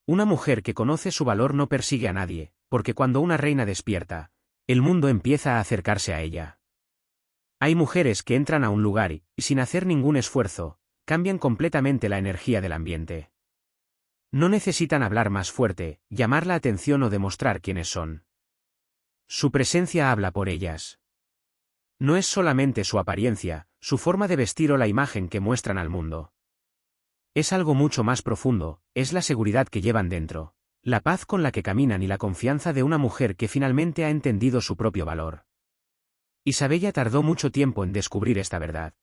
Una mujer que conoce su valor no persigue a nadie, porque cuando una reina despierta, el mundo empieza a acercarse a ella. Hay mujeres que entran a un lugar y, sin hacer ningún esfuerzo, cambian completamente la energía del ambiente. No necesitan hablar más fuerte, llamar la atención o demostrar quiénes son. Su presencia habla por ellas. No es solamente su apariencia, su forma de vestir o la imagen que muestran al mundo. Es algo mucho más profundo, es la seguridad que llevan dentro, la paz con la que caminan y la confianza de una mujer que finalmente ha entendido su propio valor. Isabella tardó mucho tiempo en descubrir esta verdad.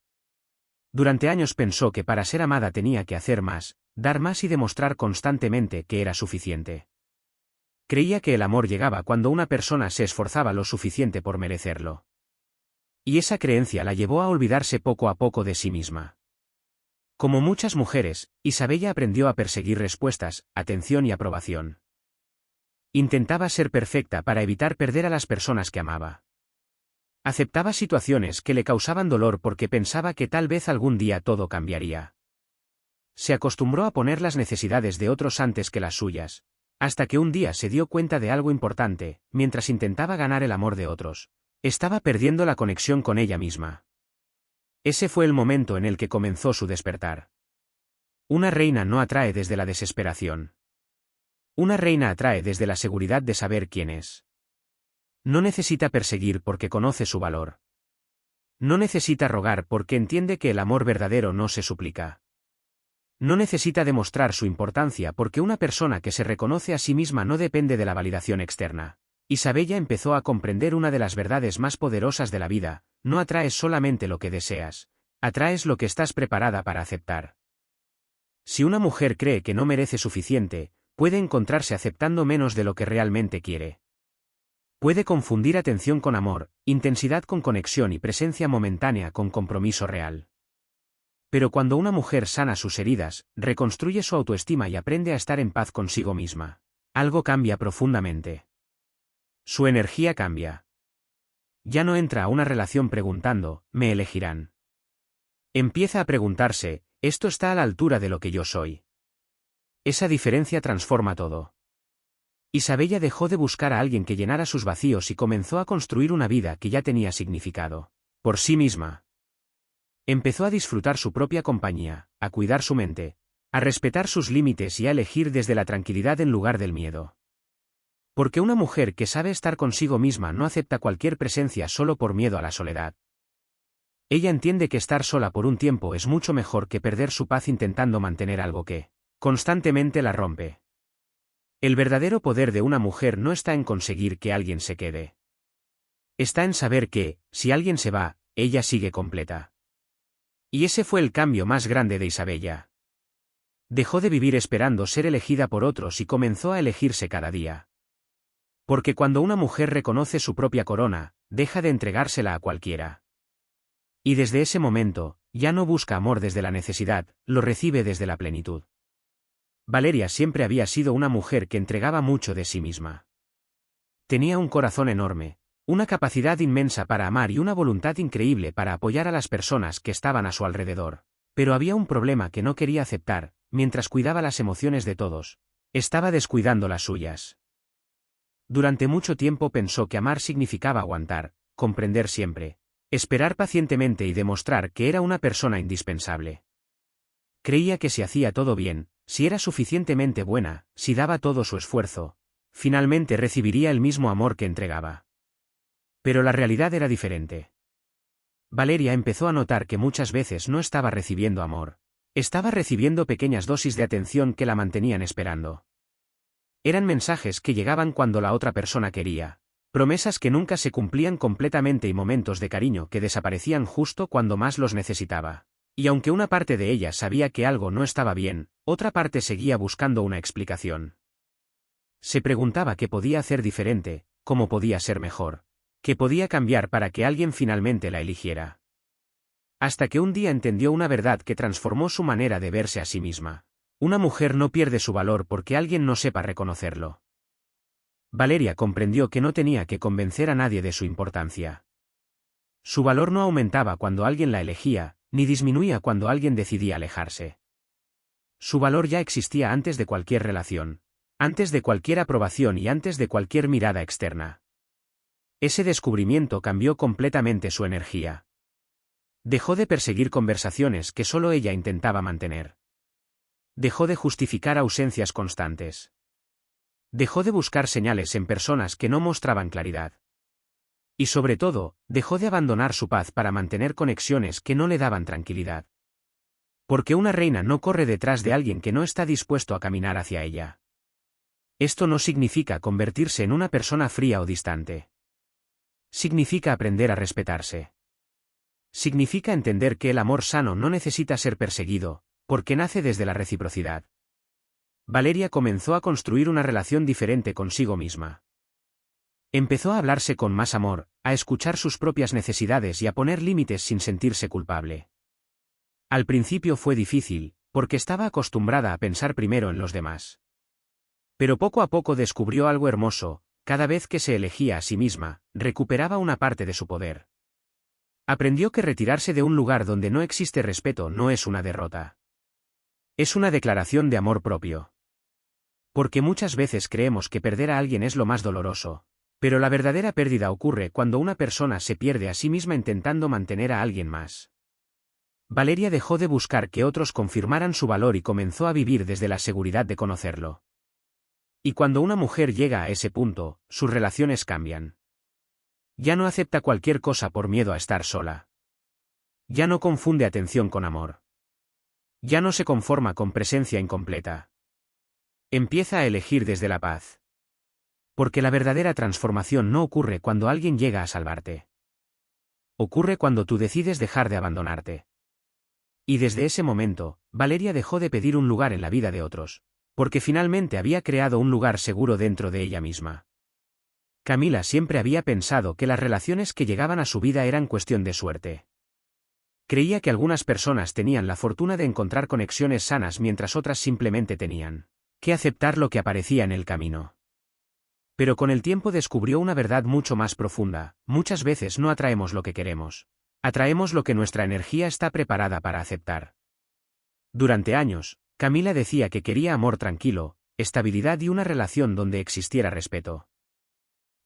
Durante años pensó que para ser amada tenía que hacer más, dar más y demostrar constantemente que era suficiente. Creía que el amor llegaba cuando una persona se esforzaba lo suficiente por merecerlo. Y esa creencia la llevó a olvidarse poco a poco de sí misma. Como muchas mujeres, Isabella aprendió a perseguir respuestas, atención y aprobación. Intentaba ser perfecta para evitar perder a las personas que amaba. Aceptaba situaciones que le causaban dolor porque pensaba que tal vez algún día todo cambiaría. Se acostumbró a poner las necesidades de otros antes que las suyas, hasta que un día se dio cuenta de algo importante: mientras intentaba ganar el amor de otros, estaba perdiendo la conexión con ella misma. Ese fue el momento en el que comenzó su despertar. Una reina no atrae desde la desesperación. Una reina atrae desde la seguridad de saber quién es. No necesita perseguir porque conoce su valor. No necesita rogar porque entiende que el amor verdadero no se suplica. No necesita demostrar su importancia porque una persona que se reconoce a sí misma no depende de la validación externa. Isabella empezó a comprender una de las verdades más poderosas de la vida: no atraes solamente lo que deseas, atraes lo que estás preparada para aceptar. Si una mujer cree que no merece suficiente, puede encontrarse aceptando menos de lo que realmente quiere. Puede confundir atención con amor, intensidad con conexión y presencia momentánea con compromiso real. Pero cuando una mujer sana sus heridas, reconstruye su autoestima y aprende a estar en paz consigo misma, algo cambia profundamente. Su energía cambia. Ya no entra a una relación preguntando, ¿me elegirán? Empieza a preguntarse, ¿esto está a la altura de lo que yo soy? Esa diferencia transforma todo. Isabella dejó de buscar a alguien que llenara sus vacíos y comenzó a construir una vida que ya tenía significado, por sí misma. Empezó a disfrutar su propia compañía, a cuidar su mente, a respetar sus límites y a elegir desde la tranquilidad en lugar del miedo. Porque una mujer que sabe estar consigo misma no acepta cualquier presencia solo por miedo a la soledad. Ella entiende que estar sola por un tiempo es mucho mejor que perder su paz intentando mantener algo que constantemente la rompe. El verdadero poder de una mujer no está en conseguir que alguien se quede. Está en saber que, si alguien se va, ella sigue completa. Y ese fue el cambio más grande de Isabella. Dejó de vivir esperando ser elegida por otros y comenzó a elegirse cada día. Porque cuando una mujer reconoce su propia corona, deja de entregársela a cualquiera. Y desde ese momento, ya no busca amor desde la necesidad, lo recibe desde la plenitud. Valeria siempre había sido una mujer que entregaba mucho de sí misma. Tenía un corazón enorme, una capacidad inmensa para amar y una voluntad increíble para apoyar a las personas que estaban a su alrededor. Pero había un problema que no quería aceptar: mientras cuidaba las emociones de todos, estaba descuidando las suyas. Durante mucho tiempo pensó que amar significaba aguantar, comprender siempre, esperar pacientemente y demostrar que era una persona indispensable. Creía que si hacía todo bien, si era suficientemente buena, si daba todo su esfuerzo, finalmente recibiría el mismo amor que entregaba. Pero la realidad era diferente. Valeria empezó a notar que muchas veces no estaba recibiendo amor. Estaba recibiendo pequeñas dosis de atención que la mantenían esperando. Eran mensajes que llegaban cuando la otra persona quería, promesas que nunca se cumplían completamente y momentos de cariño que desaparecían justo cuando más los necesitaba. Y aunque una parte de ella sabía que algo no estaba bien, otra parte seguía buscando una explicación. Se preguntaba qué podía hacer diferente, cómo podía ser mejor, qué podía cambiar para que alguien finalmente la eligiera. Hasta que un día entendió una verdad que transformó su manera de verse a sí misma. Una mujer no pierde su valor porque alguien no sepa reconocerlo. Valeria comprendió que no tenía que convencer a nadie de su importancia. Su valor no aumentaba cuando alguien la elegía, ni disminuía cuando alguien decidía alejarse. Su valor ya existía antes de cualquier relación, Antes de cualquier aprobación y antes de cualquier mirada externa. Ese descubrimiento cambió completamente su energía. Dejó de perseguir conversaciones que solo ella intentaba mantener. Dejó de justificar ausencias constantes. Dejó de buscar señales en personas que no mostraban claridad. Y sobre todo, dejó de abandonar su paz para mantener conexiones que no le daban tranquilidad. Porque una reina no corre detrás de alguien que no está dispuesto a caminar hacia ella. Esto no significa convertirse en una persona fría o distante. Significa aprender a respetarse. Significa entender que el amor sano no necesita ser perseguido, porque nace desde la reciprocidad. Valeria comenzó a construir una relación diferente consigo misma. Empezó a hablarse con más amor, a escuchar sus propias necesidades y a poner límites sin sentirse culpable. Al principio fue difícil, porque estaba acostumbrada a pensar primero en los demás. Pero poco a poco descubrió algo hermoso: cada vez que se elegía a sí misma, recuperaba una parte de su poder. Aprendió que retirarse de un lugar donde no existe respeto no es una derrota. Es una declaración de amor propio. Porque muchas veces creemos que perder a alguien es lo más doloroso, pero la verdadera pérdida ocurre cuando una persona se pierde a sí misma intentando mantener a alguien más. Valeria dejó de buscar que otros confirmaran su valor y comenzó a vivir desde la seguridad de conocerlo. Y cuando una mujer llega a ese punto, sus relaciones cambian. Ya no acepta cualquier cosa por miedo a estar sola. Ya no confunde atención con amor. Ya no se conforma con presencia incompleta. Empieza a elegir desde la paz. Porque la verdadera transformación no ocurre cuando alguien llega a salvarte. Ocurre cuando tú decides dejar de abandonarte. Y desde ese momento, Valeria dejó de pedir un lugar en la vida de otros, porque finalmente había creado un lugar seguro dentro de ella misma. Camila siempre había pensado que las relaciones que llegaban a su vida eran cuestión de suerte. Creía que algunas personas tenían la fortuna de encontrar conexiones sanas mientras otras simplemente tenían que aceptar lo que aparecía en el camino. Pero con el tiempo descubrió una verdad mucho más profunda: muchas veces no atraemos lo que queremos. Atraemos lo que nuestra energía está preparada para aceptar. Durante años, Camila decía que quería amor tranquilo, estabilidad y una relación donde existiera respeto.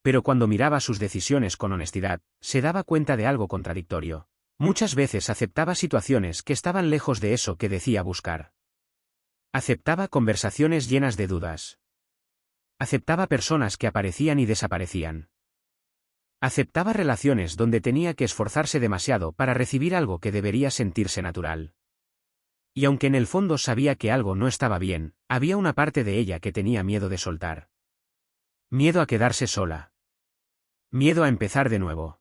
Pero cuando miraba sus decisiones con honestidad, se daba cuenta de algo contradictorio. Muchas veces aceptaba situaciones que estaban lejos de eso que decía buscar. Aceptaba conversaciones llenas de dudas. Aceptaba personas que aparecían y desaparecían. Aceptaba relaciones donde tenía que esforzarse demasiado para recibir algo que debería sentirse natural. Y aunque en el fondo sabía que algo no estaba bien, había una parte de ella que tenía miedo de soltar. Miedo a quedarse sola. Miedo a empezar de nuevo.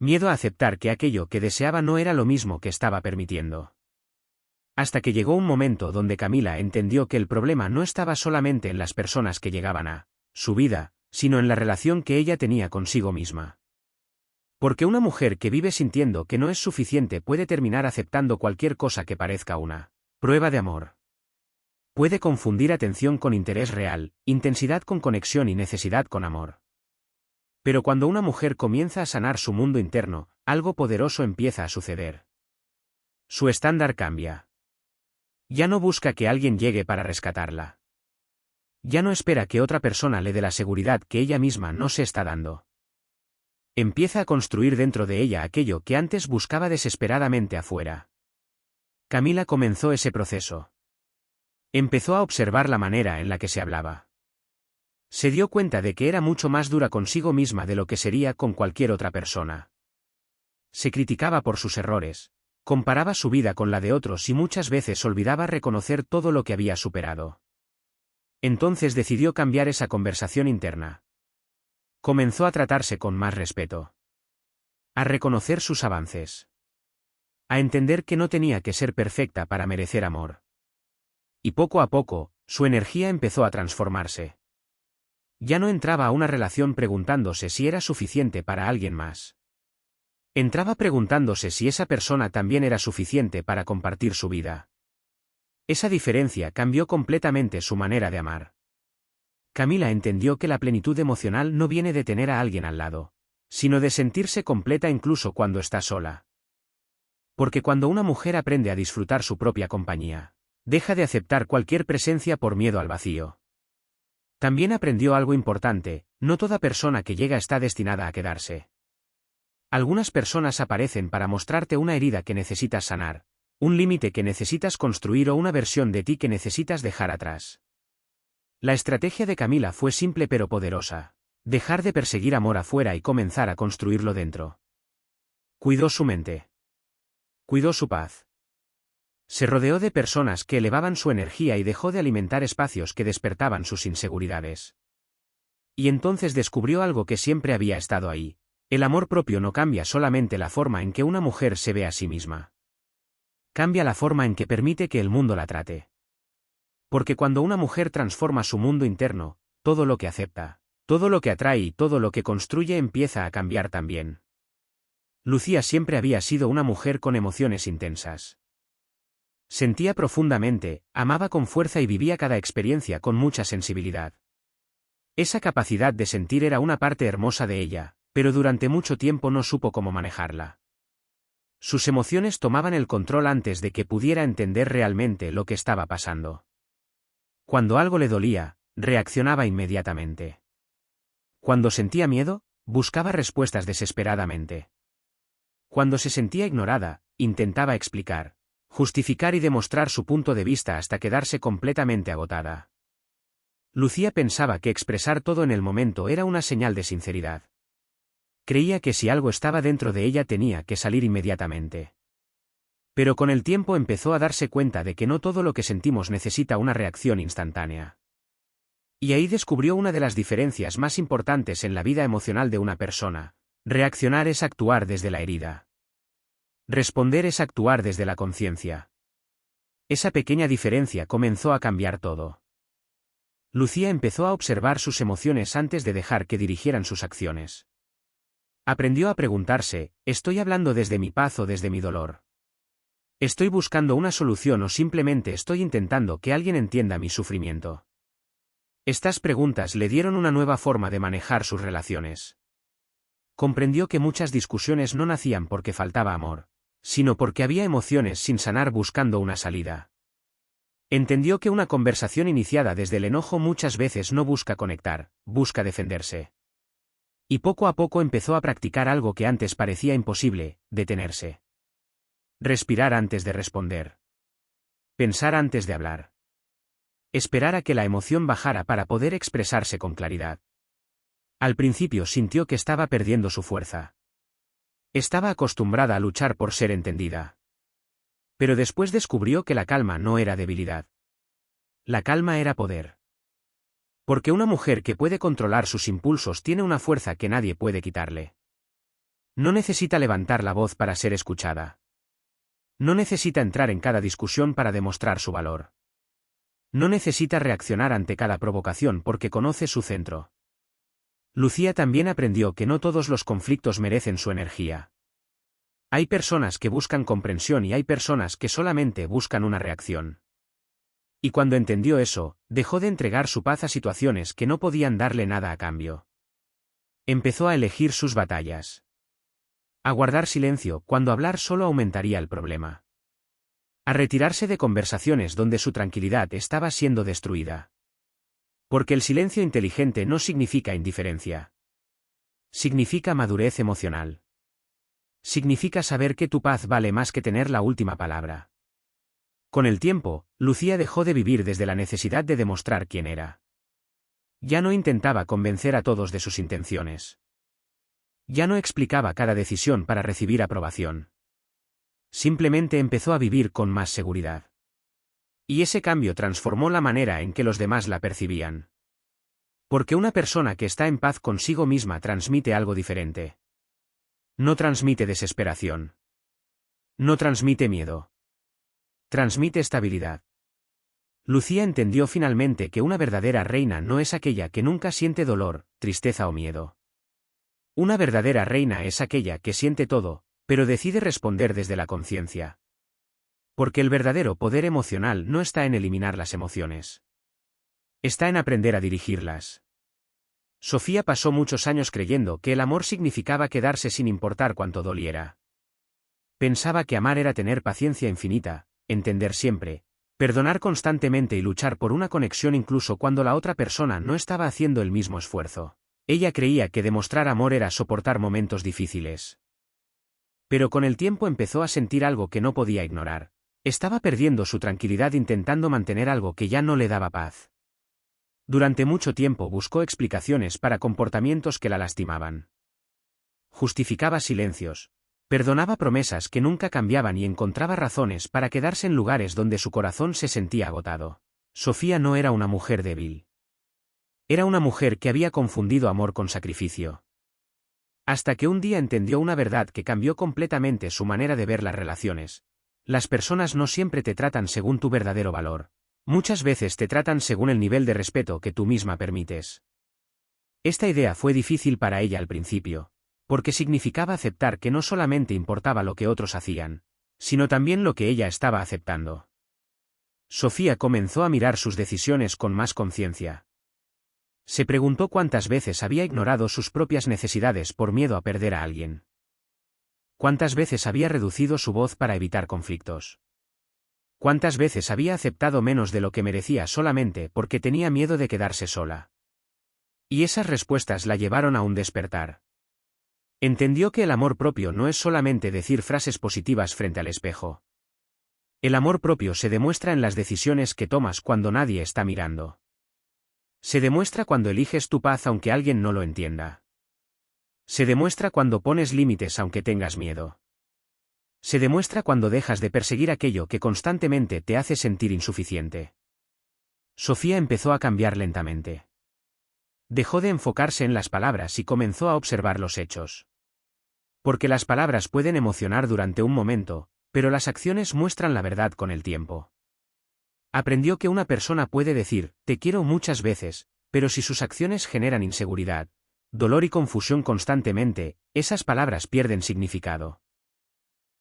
Miedo a aceptar que aquello que deseaba no era lo mismo que estaba permitiendo. Hasta que llegó un momento donde Camila entendió que el problema no estaba solamente en las personas que llegaban a su vida, sino en la relación que ella tenía consigo misma. Porque una mujer que vive sintiendo que no es suficiente puede terminar aceptando cualquier cosa que parezca una prueba de amor. Puede confundir atención con interés real, intensidad con conexión y necesidad con amor. Pero cuando una mujer comienza a sanar su mundo interno, algo poderoso empieza a suceder. Su estándar cambia. Ya no busca que alguien llegue para rescatarla. Ya no espera que otra persona le dé la seguridad que ella misma no se está dando. Empieza a construir dentro de ella aquello que antes buscaba desesperadamente afuera. Camila comenzó ese proceso. Empezó a observar la manera en la que se hablaba. Se dio cuenta de que era mucho más dura consigo misma de lo que sería con cualquier otra persona. Se criticaba por sus errores, comparaba su vida con la de otros y muchas veces olvidaba reconocer todo lo que había superado. Entonces decidió cambiar esa conversación interna. Comenzó a tratarse con más respeto. A reconocer sus avances. A entender que no tenía que ser perfecta para merecer amor. Y poco a poco, su energía empezó a transformarse. Ya no entraba a una relación preguntándose si era suficiente para alguien más. Entraba preguntándose si esa persona también era suficiente para compartir su vida. Esa diferencia cambió completamente su manera de amar. Camila entendió que la plenitud emocional no viene de tener a alguien al lado, sino de sentirse completa incluso cuando está sola. Porque cuando una mujer aprende a disfrutar su propia compañía, deja de aceptar cualquier presencia por miedo al vacío. También aprendió algo importante: no toda persona que llega está destinada a quedarse. Algunas personas aparecen para mostrarte una herida que necesitas sanar, un límite que necesitas construir o una versión de ti que necesitas dejar atrás. La estrategia de Camila fue simple pero poderosa: dejar de perseguir amor afuera y comenzar a construirlo dentro. Cuidó su mente. Cuidó su paz. Se rodeó de personas que elevaban su energía y dejó de alimentar espacios que despertaban sus inseguridades. Y entonces descubrió algo que siempre había estado ahí: el amor propio no cambia solamente la forma en que una mujer se ve a sí misma. Cambia la forma en que permite que el mundo la trate. Porque cuando una mujer transforma su mundo interno, todo lo que acepta, todo lo que atrae y todo lo que construye empieza a cambiar también. Lucía siempre había sido una mujer con emociones intensas. Sentía profundamente, amaba con fuerza y vivía cada experiencia con mucha sensibilidad. Esa capacidad de sentir era una parte hermosa de ella, pero durante mucho tiempo no supo cómo manejarla. Sus emociones tomaban el control antes de que pudiera entender realmente lo que estaba pasando. Cuando algo le dolía, reaccionaba inmediatamente. Cuando sentía miedo, buscaba respuestas desesperadamente. Cuando se sentía ignorada, intentaba explicar, justificar y demostrar su punto de vista hasta quedarse completamente agotada. Lucía pensaba que expresar todo en el momento era una señal de sinceridad. Creía que si algo estaba dentro de ella tenía que salir inmediatamente. Pero con el tiempo empezó a darse cuenta de que no todo lo que sentimos necesita una reacción instantánea. Y ahí descubrió una de las diferencias más importantes en la vida emocional de una persona: reaccionar es actuar desde la herida. Responder es actuar desde la conciencia. Esa pequeña diferencia comenzó a cambiar todo. Lucía empezó a observar sus emociones antes de dejar que dirigieran sus acciones. Aprendió a preguntarse: ¿estoy hablando desde mi paz o desde mi dolor? ¿Estoy buscando una solución o simplemente estoy intentando que alguien entienda mi sufrimiento? Estas preguntas le dieron una nueva forma de manejar sus relaciones. Comprendió que muchas discusiones no nacían porque faltaba amor, sino porque había emociones sin sanar buscando una salida. Entendió que una conversación iniciada desde el enojo muchas veces no busca conectar, busca defenderse. Y poco a poco empezó a practicar algo que antes parecía imposible: detenerse. Respirar antes de responder. Pensar antes de hablar. Esperar a que la emoción bajara para poder expresarse con claridad. Al principio sintió que estaba perdiendo su fuerza. Estaba acostumbrada a luchar por ser entendida. Pero después descubrió que la calma no era debilidad. La calma era poder. Porque una mujer que puede controlar sus impulsos tiene una fuerza que nadie puede quitarle. No necesita levantar la voz para ser escuchada. No necesita entrar en cada discusión para demostrar su valor. No necesita reaccionar ante cada provocación porque conoce su centro. Lucía también aprendió que no todos los conflictos merecen su energía. Hay personas que buscan comprensión y hay personas que solamente buscan una reacción. Y cuando entendió eso, dejó de entregar su paz a situaciones que no podían darle nada a cambio. Empezó a elegir sus batallas. A guardar silencio cuando hablar solo aumentaría el problema. A retirarse de conversaciones donde su tranquilidad estaba siendo destruida. Porque el silencio inteligente no significa indiferencia. Significa madurez emocional. Significa saber que tu paz vale más que tener la última palabra. Con el tiempo, Lucía dejó de vivir desde la necesidad de demostrar quién era. Ya no intentaba convencer a todos de sus intenciones. Ya no explicaba cada decisión para recibir aprobación. Simplemente empezó a vivir con más seguridad. Y ese cambio transformó la manera en que los demás la percibían. Porque una persona que está en paz consigo misma transmite algo diferente. No transmite desesperación. No transmite miedo. Transmite estabilidad. Lucía entendió finalmente que una verdadera reina no es aquella que nunca siente dolor, tristeza o miedo. Una verdadera reina es aquella que siente todo, pero decide responder desde la conciencia. Porque el verdadero poder emocional no está en eliminar las emociones. Está en aprender a dirigirlas. Sofía pasó muchos años creyendo que el amor significaba quedarse sin importar cuánto doliera. Pensaba que amar era tener paciencia infinita, entender siempre, Perdonar constantemente y luchar por una conexión incluso cuando la otra persona no estaba haciendo el mismo esfuerzo. Ella creía que demostrar amor era soportar momentos difíciles. Pero con el tiempo empezó a sentir algo que no podía ignorar. Estaba perdiendo su tranquilidad intentando mantener algo que ya no le daba paz. Durante mucho tiempo buscó explicaciones para comportamientos que la lastimaban. Justificaba silencios. Perdonaba promesas que nunca cambiaban y encontraba razones para quedarse en lugares donde su corazón se sentía agotado. Sofía no era una mujer débil. Era una mujer que había confundido amor con sacrificio. Hasta que un día entendió una verdad que cambió completamente su manera de ver las relaciones. Las personas no siempre te tratan según tu verdadero valor. Muchas veces te tratan según el nivel de respeto que tú misma permites. Esta idea fue difícil para ella al principio, porque significaba aceptar que no solamente importaba lo que otros hacían, sino también lo que ella estaba aceptando. Sofía comenzó a mirar sus decisiones con más conciencia. Se preguntó cuántas veces había ignorado sus propias necesidades por miedo a perder a alguien. Cuántas veces había reducido su voz para evitar conflictos. Cuántas veces había aceptado menos de lo que merecía solamente porque tenía miedo de quedarse sola. Y esas respuestas la llevaron a un despertar. Entendió que el amor propio no es solamente decir frases positivas frente al espejo. El amor propio se demuestra en las decisiones que tomas cuando nadie está mirando. Se demuestra cuando eliges tu paz aunque alguien no lo entienda. Se demuestra cuando pones límites aunque tengas miedo. Se demuestra cuando dejas de perseguir aquello que constantemente te hace sentir insuficiente. Sofía empezó a cambiar lentamente. Dejó de enfocarse en las palabras y comenzó a observar los hechos. Porque las palabras pueden emocionar durante un momento, pero las acciones muestran la verdad con el tiempo. Aprendió que una persona puede decir, te quiero muchas veces, pero si sus acciones generan inseguridad, dolor y confusión constantemente, esas palabras pierden significado.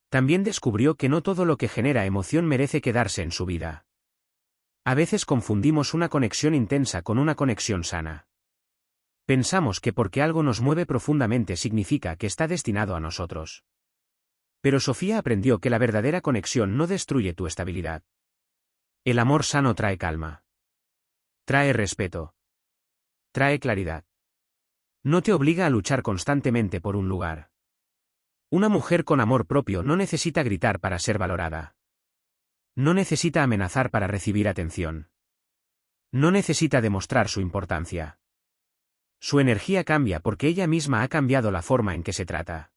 También descubrió que no todo lo que genera emoción merece quedarse en su vida. A veces confundimos una conexión intensa con una conexión sana. Pensamos que porque algo nos mueve profundamente significa que está destinado a nosotros. Pero Sofía aprendió que la verdadera conexión no destruye tu estabilidad. El amor sano trae calma. Trae respeto. Trae claridad. No te obliga a luchar constantemente por un lugar. Una mujer con amor propio no necesita gritar para ser valorada. No necesita amenazar para recibir atención. No necesita demostrar su importancia. Su energía cambia porque ella misma ha cambiado la forma en que se trata.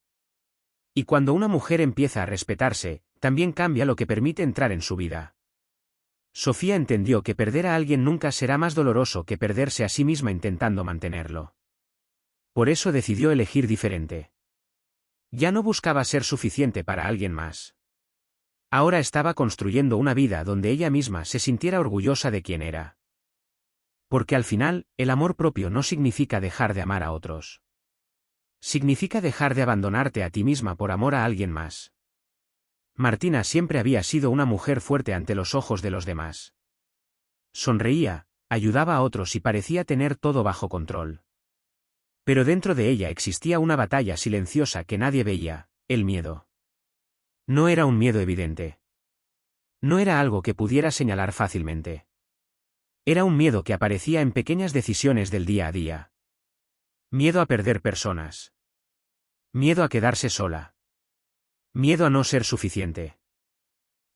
Y cuando una mujer empieza a respetarse, también cambia lo que permite entrar en su vida. Sofía entendió que perder a alguien nunca será más doloroso que perderse a sí misma intentando mantenerlo. Por eso decidió elegir diferente. Ya no buscaba ser suficiente para alguien más. Ahora estaba construyendo una vida donde ella misma se sintiera orgullosa de quién era. Porque al final, el amor propio no significa dejar de amar a otros. Significa dejar de abandonarte a ti misma por amor a alguien más. Martina siempre había sido una mujer fuerte ante los ojos de los demás. Sonreía, ayudaba a otros y parecía tener todo bajo control. Pero dentro de ella existía una batalla silenciosa que nadie veía, el miedo. No era un miedo evidente. No era algo que pudiera señalar fácilmente. Era un miedo que aparecía en pequeñas decisiones del día a día. Miedo a perder personas. Miedo a quedarse sola. Miedo a no ser suficiente.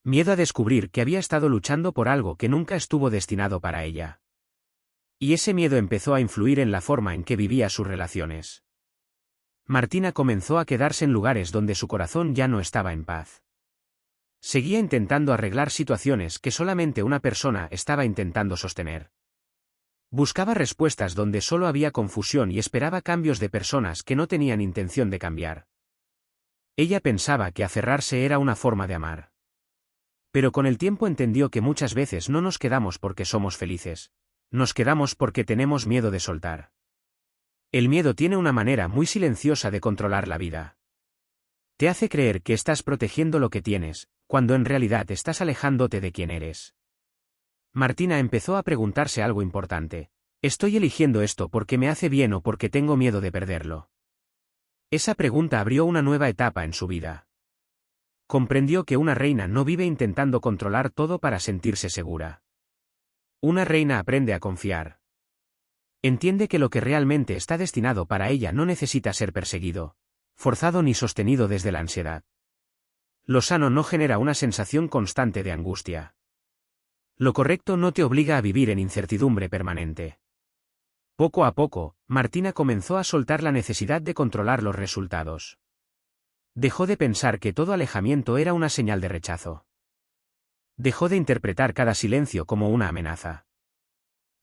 Miedo a descubrir que había estado luchando por algo que nunca estuvo destinado para ella. Y ese miedo empezó a influir en la forma en que vivía sus relaciones. Martina comenzó a quedarse en lugares donde su corazón ya no estaba en paz. Seguía intentando arreglar situaciones que solamente una persona estaba intentando sostener. Buscaba respuestas donde solo había confusión y esperaba cambios de personas que no tenían intención de cambiar. Ella pensaba que aferrarse era una forma de amar. Pero con el tiempo entendió que muchas veces no nos quedamos porque somos felices. Nos quedamos porque tenemos miedo de soltar. El miedo tiene una manera muy silenciosa de controlar la vida. Te hace creer que estás protegiendo lo que tienes, cuando en realidad estás alejándote de quién eres. Martina empezó a preguntarse algo importante. ¿Estoy eligiendo esto porque me hace bien o porque tengo miedo de perderlo? Esa pregunta abrió una nueva etapa en su vida. Comprendió que una reina no vive intentando controlar todo para sentirse segura. Una reina aprende a confiar. Entiende que lo que realmente está destinado para ella no necesita ser perseguido, forzado ni sostenido desde la ansiedad. Lo sano no genera una sensación constante de angustia. Lo correcto no te obliga a vivir en incertidumbre permanente. Poco a poco, Martina comenzó a soltar la necesidad de controlar los resultados. Dejó de pensar que todo alejamiento era una señal de rechazo. Dejó de interpretar cada silencio como una amenaza.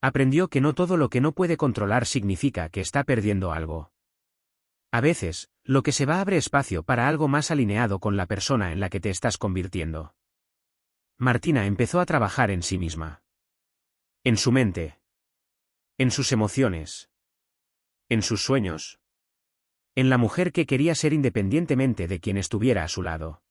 Aprendió que no todo lo que no puede controlar significa que está perdiendo algo. A veces, lo que se va abre espacio para algo más alineado con la persona en la que te estás convirtiendo. Martina empezó a trabajar en sí misma. En su mente. En sus emociones. En sus sueños. En la mujer que quería ser independientemente de quien estuviera a su lado.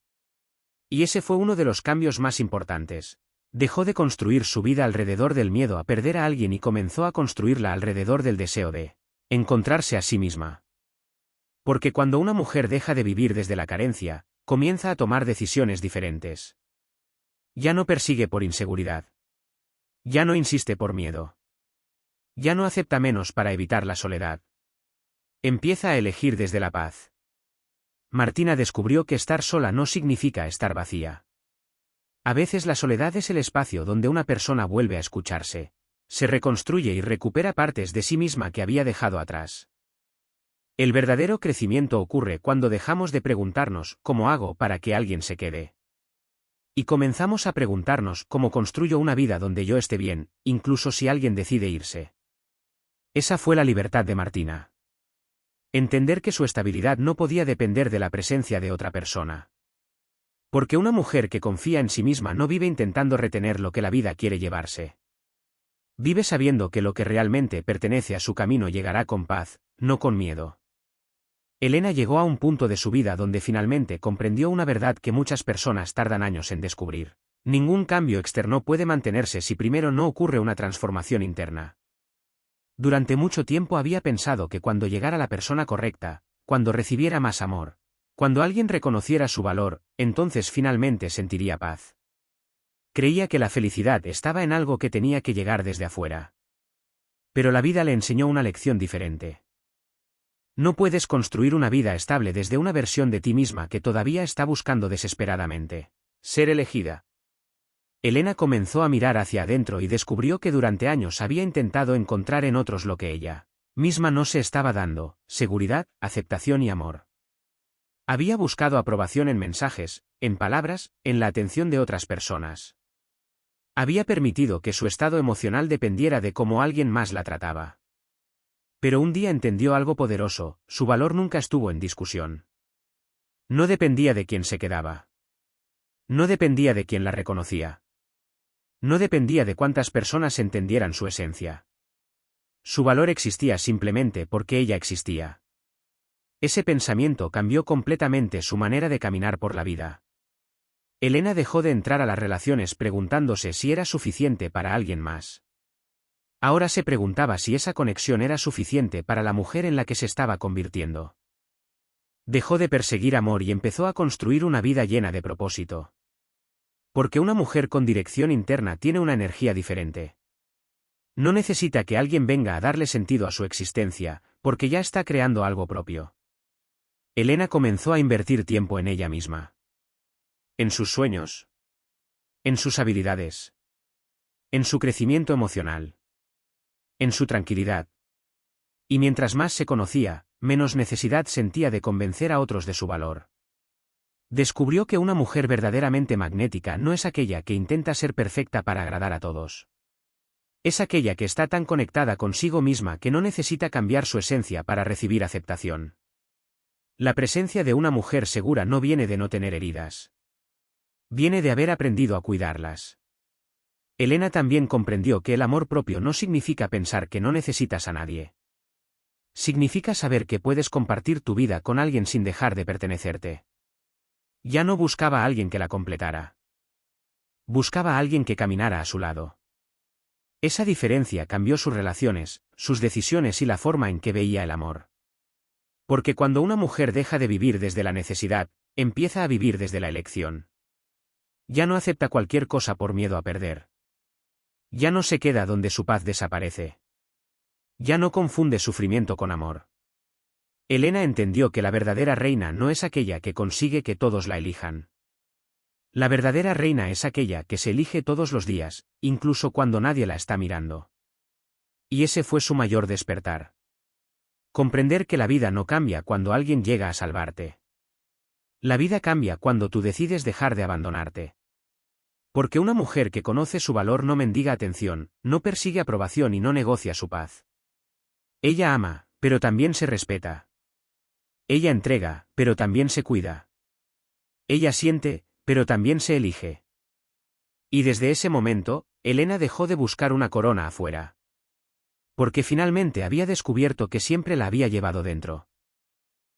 Y ese fue uno de los cambios más importantes. Dejó de construir su vida alrededor del miedo a perder a alguien y comenzó a construirla alrededor del deseo de encontrarse a sí misma. Porque cuando una mujer deja de vivir desde la carencia, comienza a tomar decisiones diferentes. Ya no persigue por inseguridad. Ya no insiste por miedo. Ya no acepta menos para evitar la soledad. Empieza a elegir desde la paz. Martina descubrió que estar sola no significa estar vacía. A veces la soledad es el espacio donde una persona vuelve a escucharse, se reconstruye y recupera partes de sí misma que había dejado atrás. El verdadero crecimiento ocurre cuando dejamos de preguntarnos ¿cómo hago para que alguien se quede? Y comenzamos a preguntarnos ¿cómo construyo una vida donde yo esté bien, incluso si alguien decide irse? Esa fue la libertad de Martina. Entender que su estabilidad no podía depender de la presencia de otra persona. Porque una mujer que confía en sí misma no vive intentando retener lo que la vida quiere llevarse. Vive sabiendo que lo que realmente pertenece a su camino llegará con paz, no con miedo. Elena llegó a un punto de su vida donde finalmente comprendió una verdad que muchas personas tardan años en descubrir. Ningún cambio externo puede mantenerse si primero no ocurre una transformación interna. Durante mucho tiempo había pensado que cuando llegara la persona correcta, cuando recibiera más amor, cuando alguien reconociera su valor, entonces finalmente sentiría paz. Creía que la felicidad estaba en algo que tenía que llegar desde afuera. Pero la vida le enseñó una lección diferente. No puedes construir una vida estable desde una versión de ti misma que todavía está buscando desesperadamente ser elegida. Elena comenzó a mirar hacia adentro y descubrió que durante años había intentado encontrar en otros lo que ella misma no se estaba dando: seguridad, aceptación y amor. Había buscado aprobación en mensajes, en palabras, en la atención de otras personas. Había permitido que su estado emocional dependiera de cómo alguien más la trataba. Pero un día entendió algo poderoso: su valor nunca estuvo en discusión. No dependía de quién se quedaba. No dependía de quién la reconocía. No dependía de cuántas personas entendieran su esencia. Su valor existía simplemente porque ella existía. Ese pensamiento cambió completamente su manera de caminar por la vida. Elena dejó de entrar a las relaciones preguntándose si era suficiente para alguien más. Ahora se preguntaba si esa conexión era suficiente para la mujer en la que se estaba convirtiendo. Dejó de perseguir amor y empezó a construir una vida llena de propósito. Porque una mujer con dirección interna tiene una energía diferente. No necesita que alguien venga a darle sentido a su existencia, porque ya está creando algo propio. Elena comenzó a invertir tiempo en ella misma. En sus sueños. En sus habilidades. En su crecimiento emocional. En su tranquilidad. Y mientras más se conocía, menos necesidad sentía de convencer a otros de su valor. Descubrió que una mujer verdaderamente magnética no es aquella que intenta ser perfecta para agradar a todos. Es aquella que está tan conectada consigo misma que no necesita cambiar su esencia para recibir aceptación. La presencia de una mujer segura no viene de no tener heridas. Viene de haber aprendido a cuidarlas. Elena también comprendió que el amor propio no significa pensar que no necesitas a nadie. Significa saber que puedes compartir tu vida con alguien sin dejar de pertenecerte. Ya no buscaba a alguien que la completara. Buscaba a alguien que caminara a su lado. Esa diferencia cambió sus relaciones, sus decisiones y la forma en que veía el amor. Porque cuando una mujer deja de vivir desde la necesidad, Empieza a vivir desde la elección. Ya no acepta cualquier cosa por miedo a perder. Ya no se queda donde su paz desaparece. Ya no confunde sufrimiento con amor. Elena entendió que la verdadera reina no es aquella que consigue que todos la elijan. La verdadera reina es aquella que se elige todos los días, incluso cuando nadie la está mirando. Y ese fue su mayor despertar. Comprender que la vida no cambia cuando alguien llega a salvarte. La vida cambia cuando tú decides dejar de abandonarte. Porque una mujer que conoce su valor no mendiga atención, no persigue aprobación y no negocia su paz. Ella ama, pero también se respeta. Ella entrega, pero también se cuida. Ella siente, pero también se elige. Y desde ese momento, Elena dejó de buscar una corona afuera. Porque finalmente había descubierto que siempre la había llevado dentro.